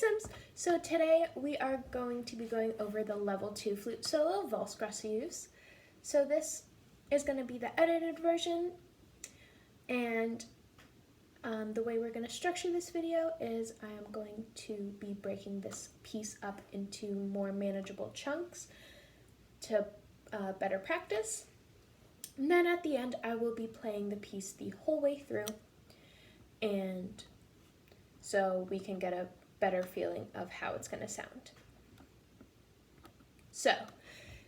Sims! So today we are going to be going over the level 2 flute solo, Valse, Gracieuse. So this is going to be the edited version, and the way we're going to structure this video is I am going to be breaking this piece up into more manageable chunks to better practice. And then at the end I will be playing the piece the whole way through, and so we can get a better feeling of how it's going to sound. So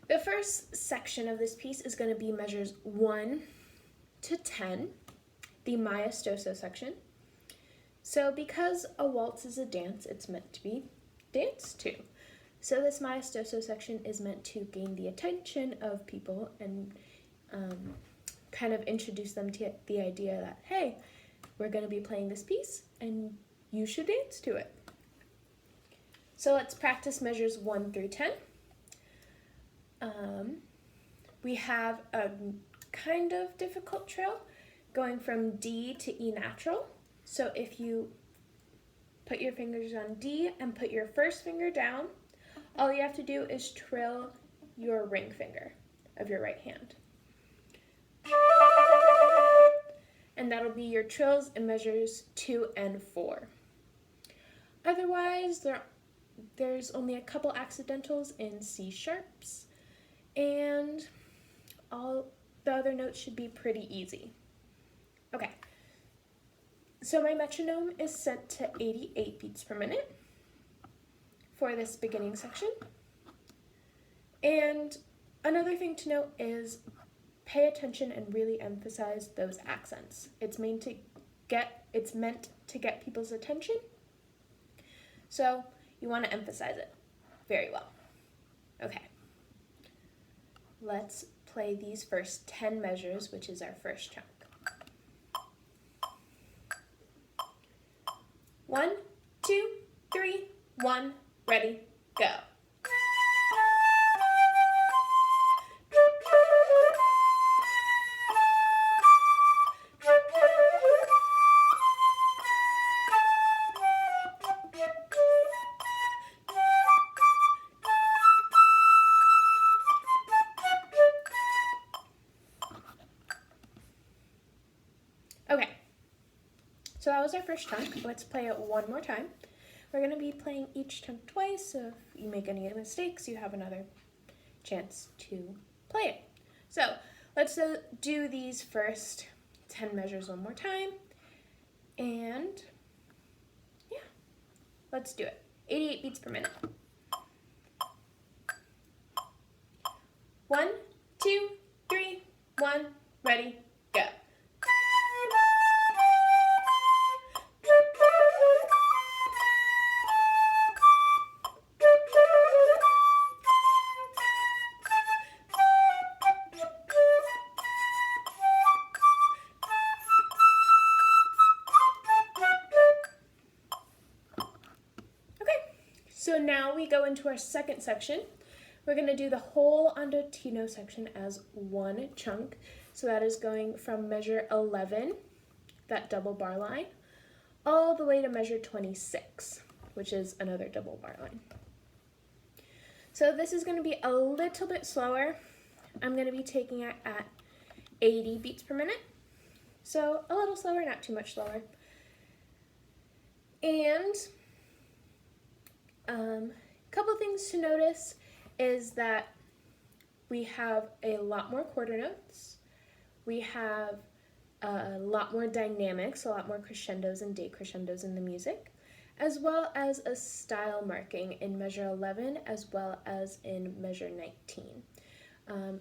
the first section of this piece is going to be measures 1 to 10, the Maestoso section. So because a waltz is a dance, it's meant to be danced to. So this Maestoso section is meant to gain the attention of people and kind of introduce them to the idea that, hey, we're going to be playing this piece and you should dance to it. So let's practice measures 1 through 10. We have a kind of difficult trill going from D to E natural. So if you put your fingers on D and put your first finger down, all you have to do is trill your ring finger of your right hand. And that'll be your trills in measures 2 and 4. Otherwise, there's only a couple accidentals in C sharps, and all the other notes should be pretty easy. Okay, so my metronome is set to 88 beats per minute for this beginning section. And another thing to note is pay attention and really emphasize those accents. It's meant to get people's attention, so you want to emphasize it very well. Okay, let's play these first 10 measures, which is our first chunk. 1, 2, 3, 1, ready, go. Okay, so that was our first chunk. Let's play it one more time. We're going to be playing each chunk twice, so if you make any mistakes, you have another chance to play it. So let's do these first 10 measures one more time, and yeah, let's do it. 88 beats per minute. 1, 2, 3, 1, ready, go. So now we go into our second section. We're going to do the whole Andantino section as one chunk. So that is going from measure 11, that double bar line, all the way to measure 26, which is another double bar line. So this is going to be a little bit slower. I'm going to be taking it at 80 beats per minute. So a little slower, not too much slower. And couple things to notice is that we have a lot more quarter notes, we have a lot more dynamics, a lot more crescendos and decrescendos in the music, as well as a style marking in measure 11 as well as in measure 19.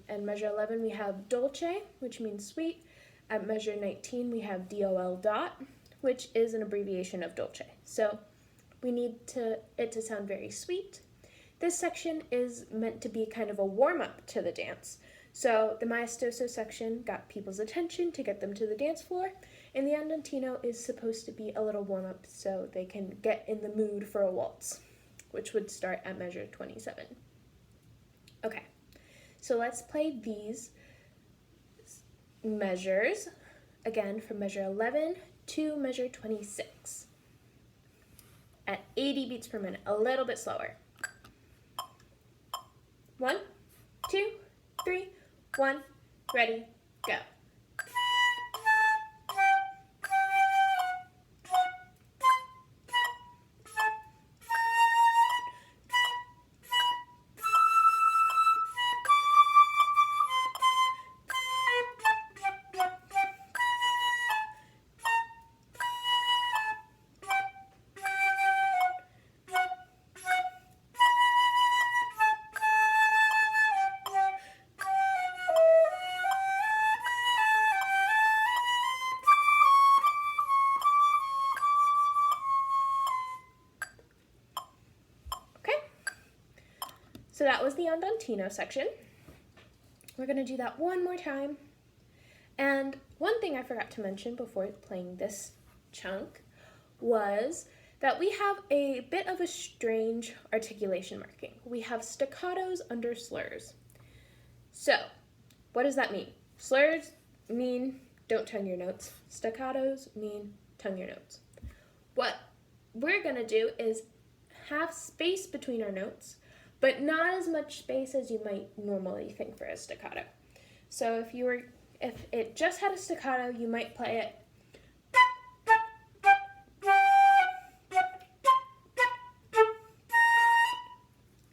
In measure 11 we have dolce, which means sweet. At measure 19 we have DOL dot, which is an abbreviation of dolce. So we need it to sound very sweet. This section is meant to be kind of a warm-up to the dance. So the Maestoso section got people's attention to get them to the dance floor, and the Andantino is supposed to be a little warm-up so they can get in the mood for a waltz, which would start at measure 27. Okay, so let's play these measures, again from measure 11 to measure 26. at 80 beats per minute, a little bit slower. 1, 2, 3, 1, ready, go. So that was the Andantino section. We're going to do that one more time. And one thing I forgot to mention before playing this chunk was that we have a bit of a strange articulation marking. We have staccatos under slurs. So, what does that mean? Slurs mean don't tongue your notes. Staccatos mean tongue your notes. What we're going to do is have space between our notes, but not as much space as you might normally think for a staccato. So if it just had a staccato, you might play it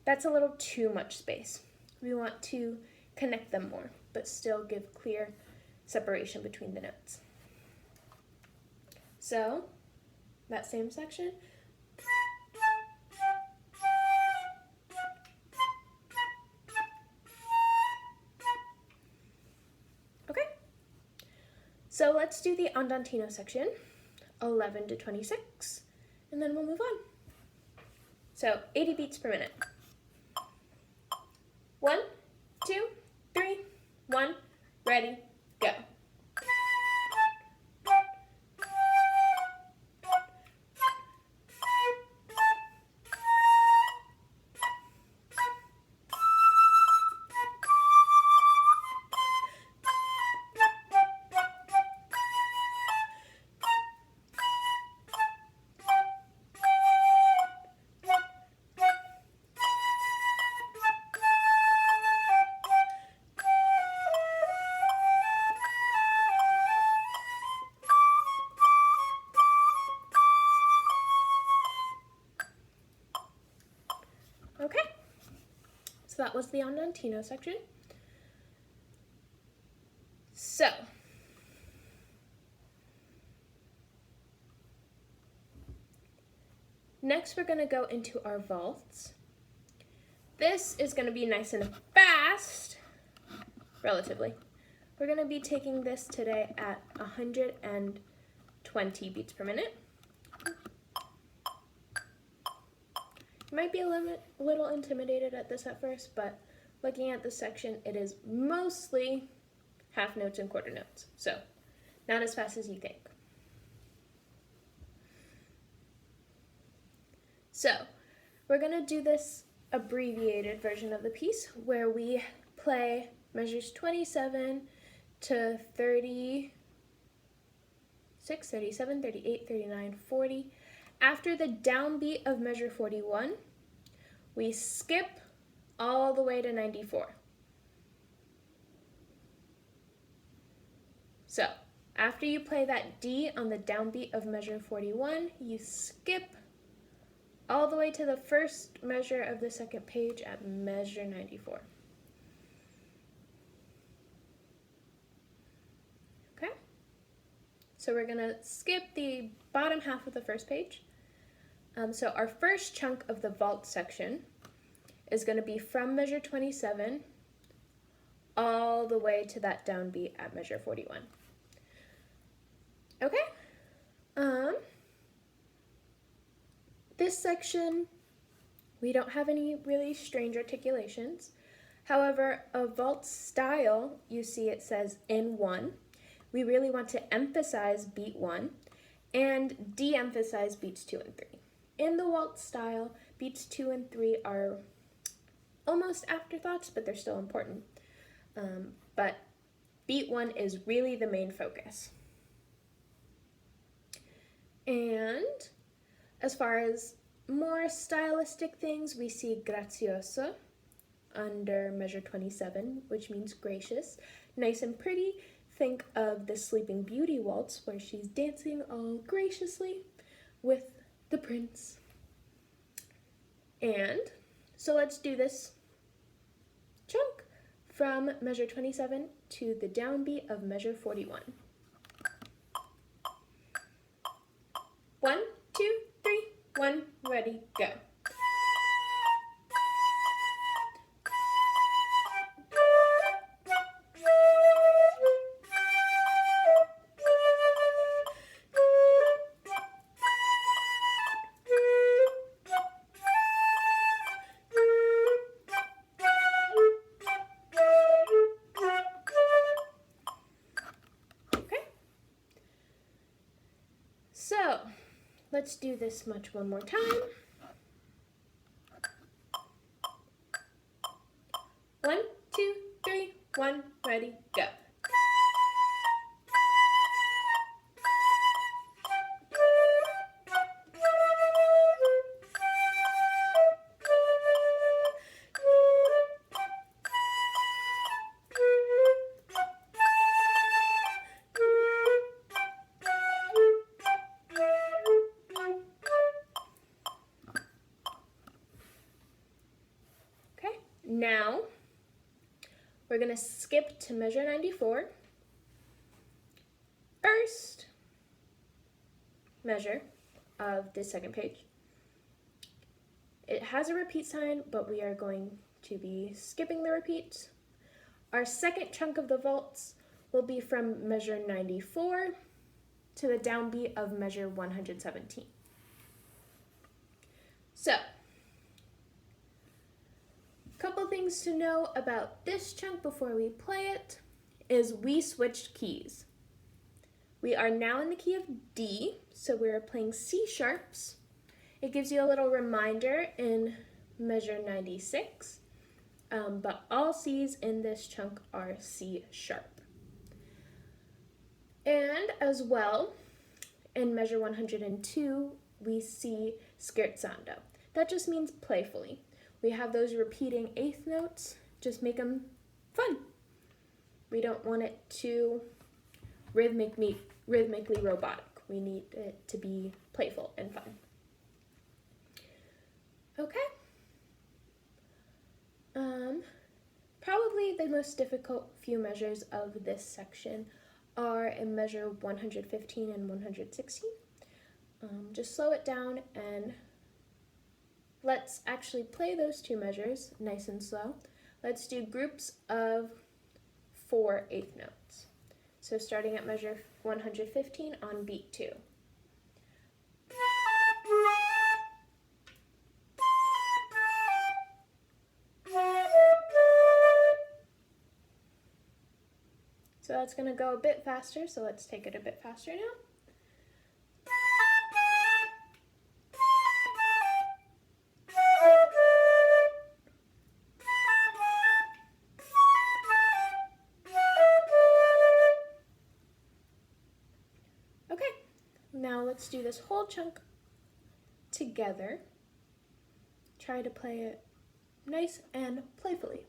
that's a little too much space. We want to connect them more, but still give clear separation between the notes. So, that same section. So let's do the Andantino section, 11 to 26, and then we'll move on. So 80 beats per minute. 1, 2, 3, 1, ready, go. Okay, so that was the Andantino section. So, next we're going to go into our Waltz. This is going to be nice and fast, relatively. We're going to be taking this today at 120 beats per minute. You might be a little intimidated at this at first, but looking at this section, it is mostly half notes and quarter notes, so not as fast as you think. So we're going to do this abbreviated version of the piece where we play measures 27 to 36, 37, 38, 39, 40. After the downbeat of measure 41, we skip all the way to 94. So, after you play that D on the downbeat of measure 41, you skip all the way to the first measure of the second page at measure 94. Okay? So we're gonna skip the bottom half of the first page. So our first chunk of the Waltz section is going to be from measure 27 all the way to that downbeat at measure 41. Okay? This section, we don't have any really strange articulations. However, a Waltz style, you see it says in 1. We really want to emphasize beat 1 and de-emphasize beats 2 and 3. In the Waltz style, beats 2 and 3 are almost afterthoughts, but they're still important. But beat 1 is really the main focus. And as far as more stylistic things, we see Gracieuse under measure 27, which means gracious. Nice and pretty. Think of the Sleeping Beauty waltz where she's dancing all graciously with the prince. And so let's do this chunk from measure 27 to the downbeat of measure 41. 1, 2, 3, 1, ready, go. So, let's do this much one more time. 1, 2, 3, 1, ready, go. Now, we're going to skip to measure 94. First measure of this second page. It has a repeat sign, but we are going to be skipping the repeats. Our second chunk of the waltz will be from measure 94 to the downbeat of measure 117. So, couple things to know about this chunk before we play it is we switched keys. We are now in the key of D, so we're playing C sharps. It gives you a little reminder in measure 96, but all C's in this chunk are C sharp. And as well, in measure 102, we see scherzando. That just means playfully. We have those repeating eighth notes, just make them fun. We don't want it too rhythmically robotic. We need it to be playful and fun. Okay. Probably the most difficult few measures of this section are in measure 115 and 116. Just slow it down and let's actually play those two measures nice and slow. Let's do groups of 4 eighth notes. So starting at measure 115 on beat 2. So that's going to go a bit faster, so let's take it a bit faster now. Okay, now let's do this whole chunk together. Try to play it nice and playfully.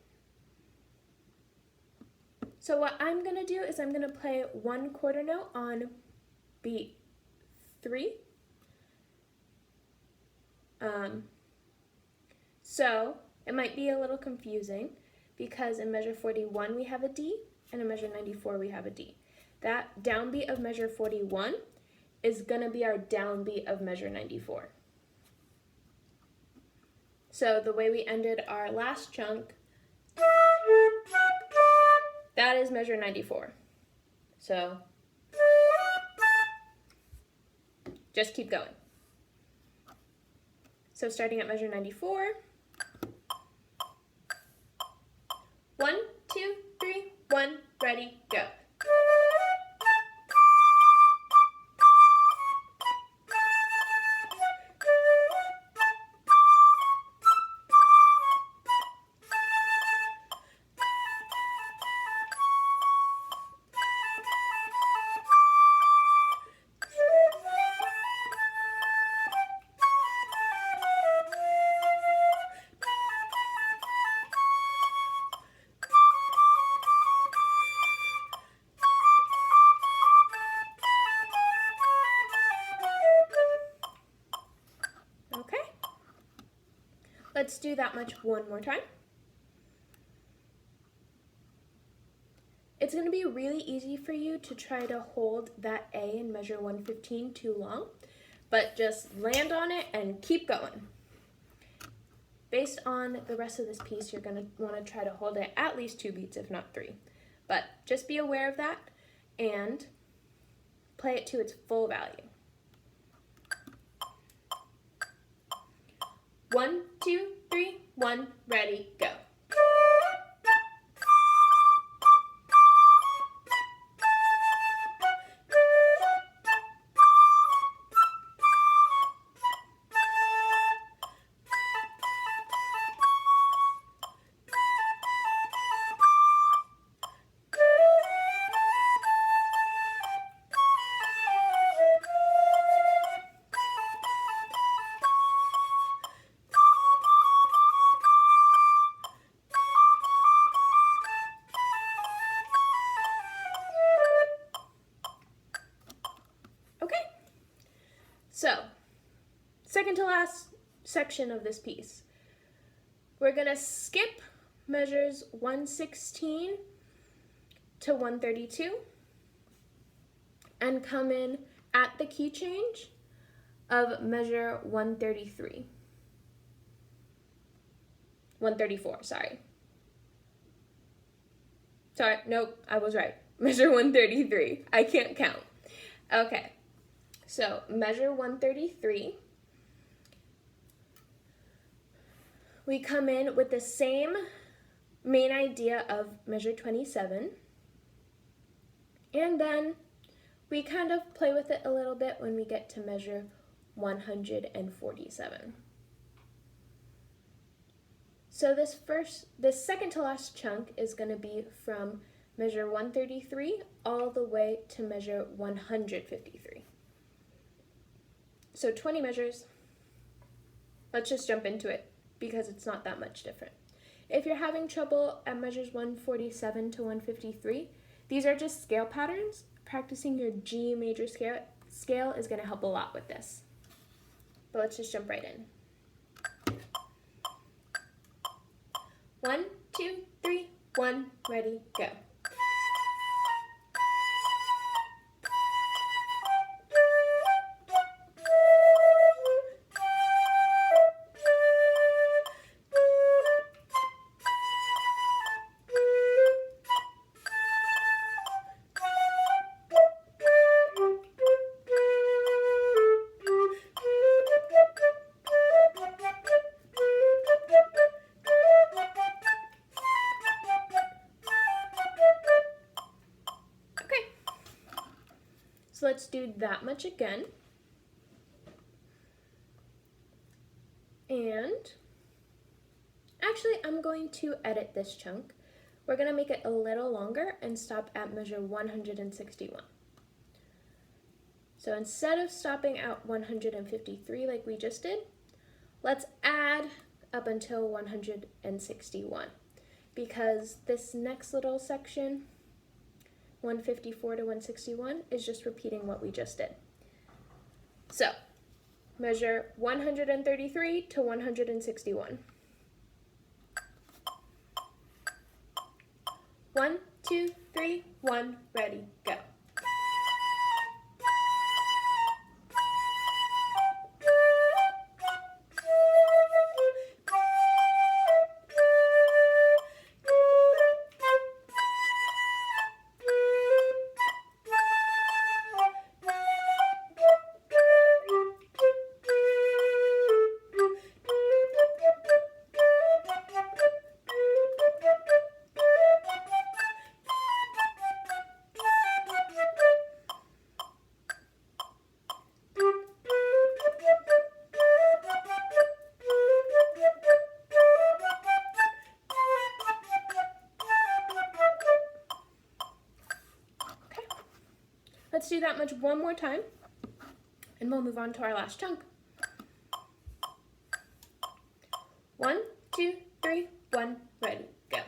So what I'm going to do is I'm going to play one quarter note on beat 3. So it might be a little confusing because in measure 41 we have a D and in measure 94 we have a D. That downbeat of measure 41 is going to be our downbeat of measure 94. So the way we ended our last chunk, that is measure 94. So just keep going. So starting at measure 94. 1, 2, 3, 1, ready, go. Let's do that much one more time. It's going to be really easy for you to try to hold that A and measure 115 too long, but just land on it and keep going. Based on the rest of this piece, you're going to want to try to hold it at least 2 beats, if not 3. But just be aware of that and play it to its full value. 1, 2, 3, 1, ready, go. So, second to last section of this piece. We're going to skip measures 116 to 132 and come in at the key change of measure 133. 134, sorry. Sorry, nope, I was right. Measure 133. I can't count. Okay. So, measure 133, we come in with the same main idea of measure 27, and then we kind of play with it a little bit when we get to measure 147. So this second to last chunk is going to be from measure 133 all the way to measure 153. So 20 measures. Let's just jump into it because it's not that much different. If you're having trouble at measures 147 to 153, these are just scale patterns. Practicing your G major scale is going to help a lot with this. But let's just jump right in. 1, 2, 3, 1, ready, go. So let's do that much again. And actually, I'm going to edit this chunk. We're going to make it a little longer and stop at measure 161. So instead of stopping at 153 like we just did, let's add up until 161, because this next little section, 154 to 161, is just repeating what we just did. So, measure 133 to 161. 1, 2, 3, 1, ready, go. Let's do that much one more time, and we'll move on to our last chunk. 1, 2, 3, 1, ready, go.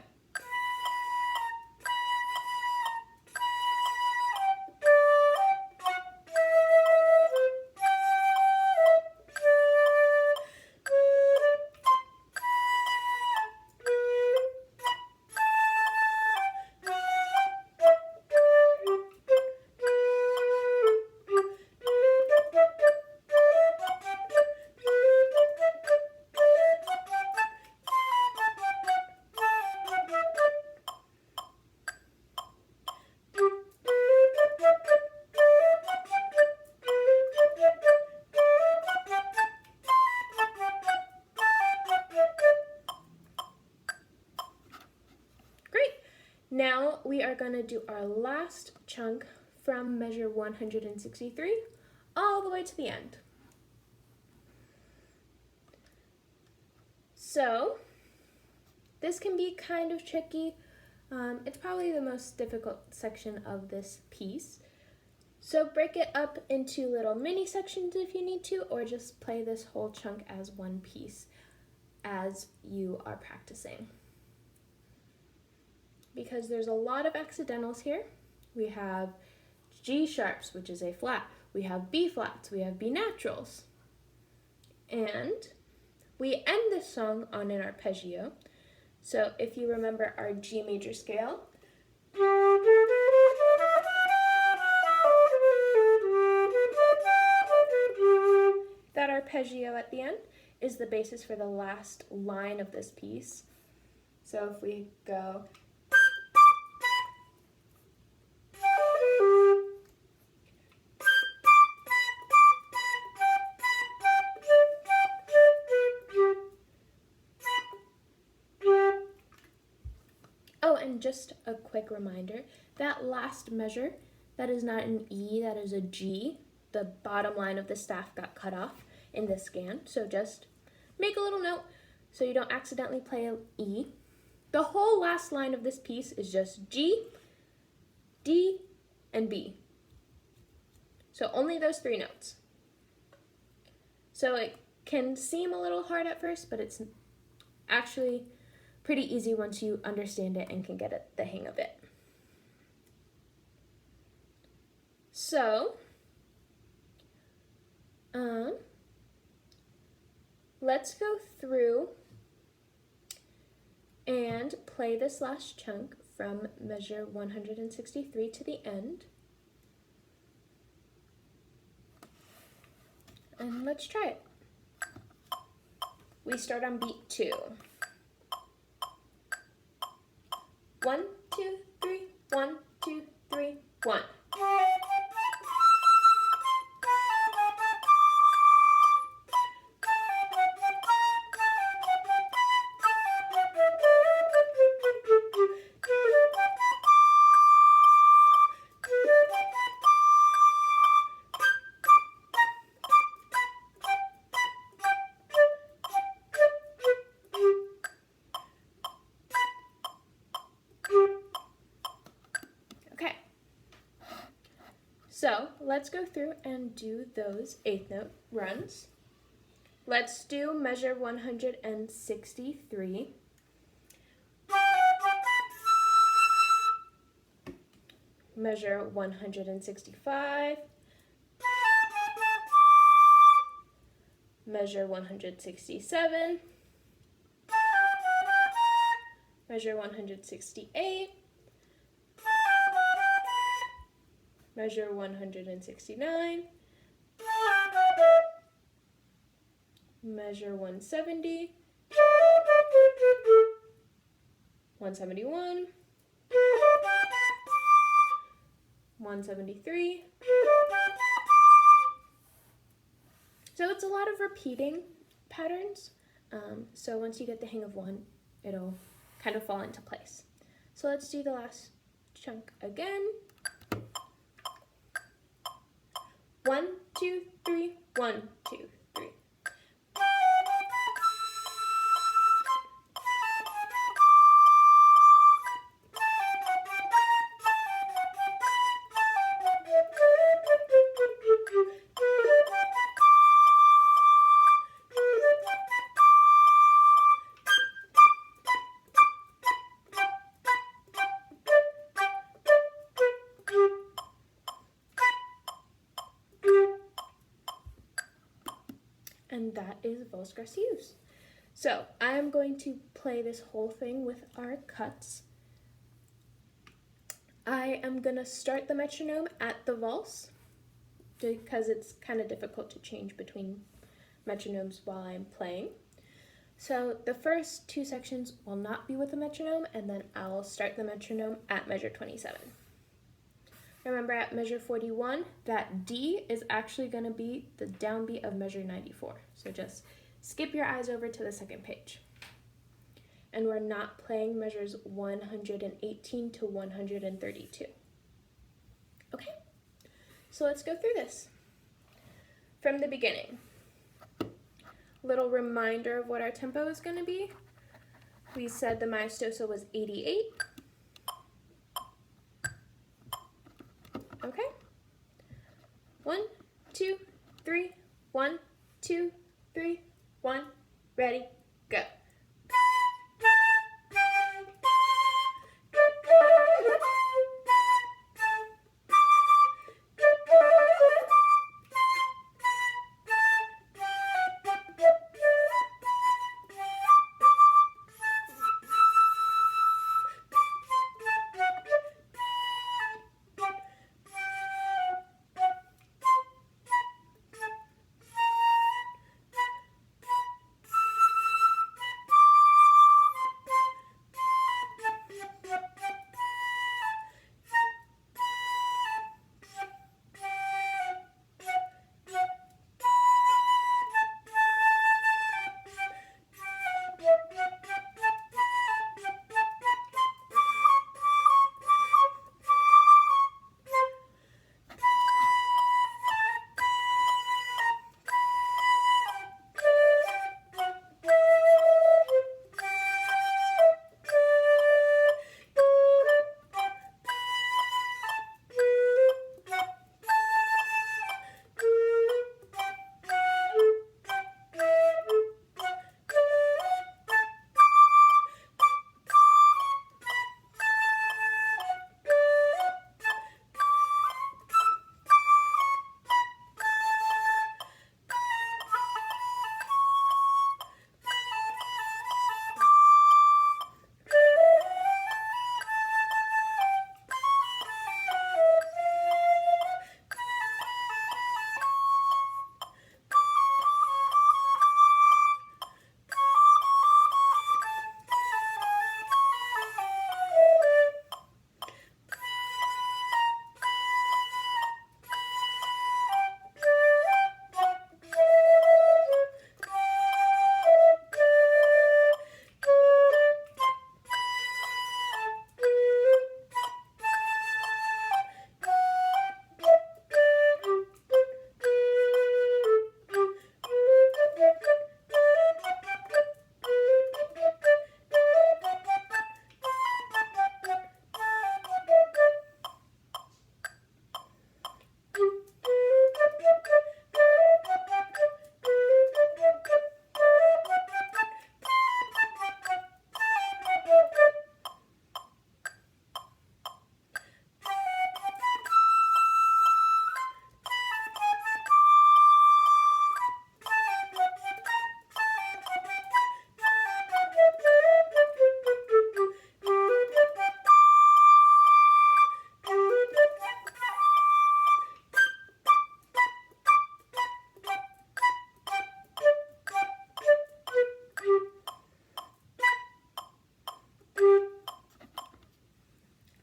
Now we are going to do our last chunk from measure 163 all the way to the end. So this can be kind of tricky. It's probably the most difficult section of this piece. So break it up into little mini sections if you need to, or just play this whole chunk as one piece as you are practicing. Because there's a lot of accidentals here. We have G sharps, which is A flat. We have B flats, we have B naturals. And we end this song on an arpeggio. So if you remember our G major scale, that arpeggio at the end is the basis for the last line of this piece. So if we go, oh, and just a quick reminder, that last measure, that is not an E, that is a G. The bottom line of the staff got cut off in this scan, so just make a little note so you don't accidentally play an E. The whole last line of this piece is just G, D, and B. So only those three notes. So it can seem a little hard at first, but it's actually pretty easy once you understand it and can get the hang of it. So, let's go through and play this last chunk from measure 163 to the end. And let's try it. We start on beat 2. 1, 2, 3, 1, 2, 3, 1. So let's go through and do those eighth note runs. Let's do measure 163. Measure 165. Measure 167. Measure 168. Measure 169, measure 170, 171, 173. So it's a lot of repeating patterns. So once you get the hang of one, it'll kind of fall into place. So let's do the last chunk again. 1, 2, 3, 1, 2, 3. And that is Valse Gracieuse. So I'm going to play this whole thing with our cuts. I am going to start the metronome at the valse because it's kind of difficult to change between metronomes while I'm playing. So the first two sections will not be with the metronome, and then I'll start the metronome at measure 27. Remember at measure 41, that D is actually going to be the downbeat of measure 94. So just skip your eyes over to the second page. and we're not playing measures 118 to 132. Okay, so let's go through this. From the beginning, little reminder of what our tempo is going to be. We said the Maestoso was 88. Okay. 1, 2, 3, 1, 2, 3, 1, ready, go.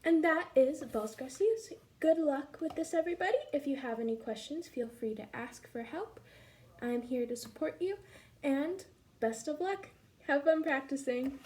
And that is Valse Gracieuse. Good luck with this, everybody. If you have any questions, feel free to ask for help. I'm here to support you, and best of luck. Have fun practicing.